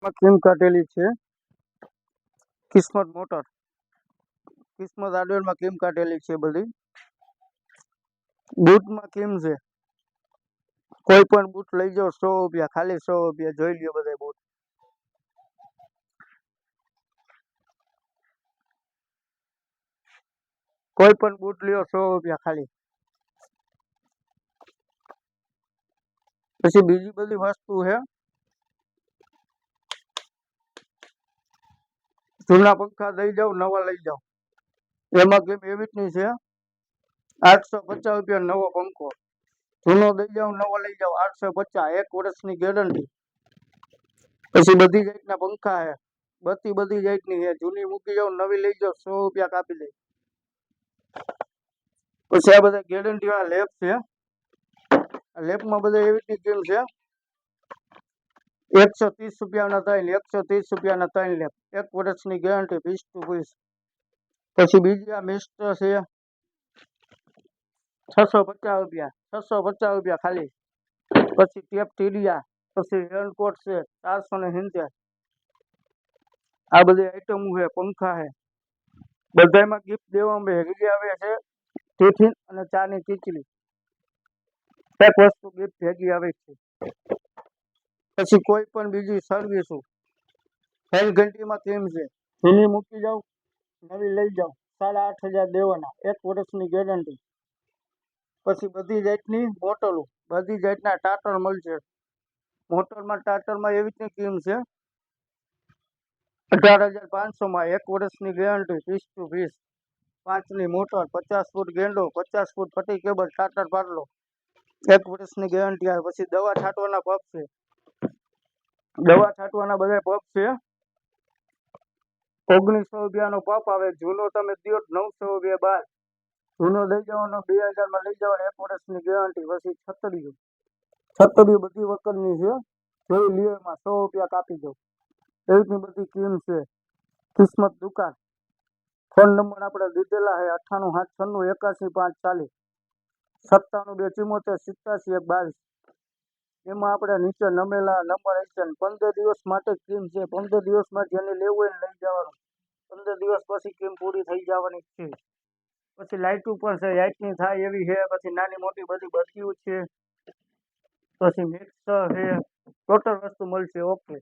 માં કેમ કાઢેલી છે કિસ્મત મોટર કિસ્મત હાર્ડવેર માં કેમ કાઢેલી છે બધી બૂટ માં કેમ છે કોઈ પણ બૂટ લઈ જાઓ 100 રૂપિયા ખાલી 100 રૂપિયા જોઈ લ્યો બધા બૂટ કોઈ પણ બૂટ લ્યો 100 રૂપિયા ખાલી પછી બીજી બધી વસ્તુ છે જૂના પંખા લઈ જાઓ નવા લઈ જાઓ એમાં કેમ એવી રીતની છે 850 રૂપિયા નવો પંખો જૂનો લઈ જાઓ નવો લઈ જાઓ 850 1 વર્ષની ગેરંટી પછી બધી જાતના પંખા છે બધી જાતની છે જૂની મૂકી જાઓ નવી લઈ જાઓ 100 રૂપિયા કાપી દે પછી આ બધા ગેરંટી વાળા લેપ છે લેપમાં બધા એવી રીતની કેમ છે 130 રૂપિયાના 3 130 રૂપિયાના 3 લેપ 1 વર્ષની ગેરંટી પીસ ટુ પીસ પછી બીજી આ મિસ્ટર છે 650 રૂપિયા 650 રૂપિયા ખાલી પછી ટેપ ટીડિયા પછી રેનકોટ છે 470 આ બધી આઈટમો છે પંખા છે બધામાં ગિફ્ટ દેવામાં ભેગી આવે છે ટિફિન અને ચાની ખીચડી એક વસ્તુ ગિફ્ટ ભેગી આવે છે પછી કોઈ પણ બીજી સર્વિસો 3 ઘંટીમાં કેમ છે જૂની મૂકી જાઓ નવી લઈ જાઓ 8,500 દેવાના 1 વર્ષની ગેરંટી પછી બધી જાતની બોટલો બધી જાતના ટાટર મળશે મોટરમાં ટાટરમાં એવી રીતની કેમ છે 18,500 1 વર્ષની ગેરંટી પીસ ટુ પીસ 5ની મોટર 50 ફૂટ ગેંડો 50 ફૂટ ફટી કેબલ ટાટર પાટલો 1 વર્ષની ગેરંટી આવે પછી દવા છાંટવાના પગ છે દવા છાંટવાના બધા પગ છે 1900 રૂપિયાનો પપ આવે જૂનો તમે દો 900 રૂપિયા બાર જૂનો લઈ જવાનો 2000 માં લઈ જવાનો 1 વર્ષની ગેરંટી પછી છત્રીઓ બધી વખતની છે જોઈ લ્યો એમાં 100 રૂપિયા કાપી દો એવી રીતની બધી સ્કીમ છે કિસ્મત દુકાન ફોન નંબર આપણે દીધેલા છે 98 796 81 540 97 274 87 1 22 એમાં આપણે નીચે નમેલા નંબર છે 15 દિવસ માટે સ્કીમ છે 15 દિવસમાં જેને લેવું હોય ને લઈ જવાનું 15 દિવસ પછી સ્કીમ પૂરી થઈ જવાની છે પછી લાઇટ ઉપર છે લાઇટની થાય એવી છે પછી નાની મોટી બધી બત્તીઓ છે પછી મિક્સર છે ટોટલ વસ્તુ મળશે ઓકે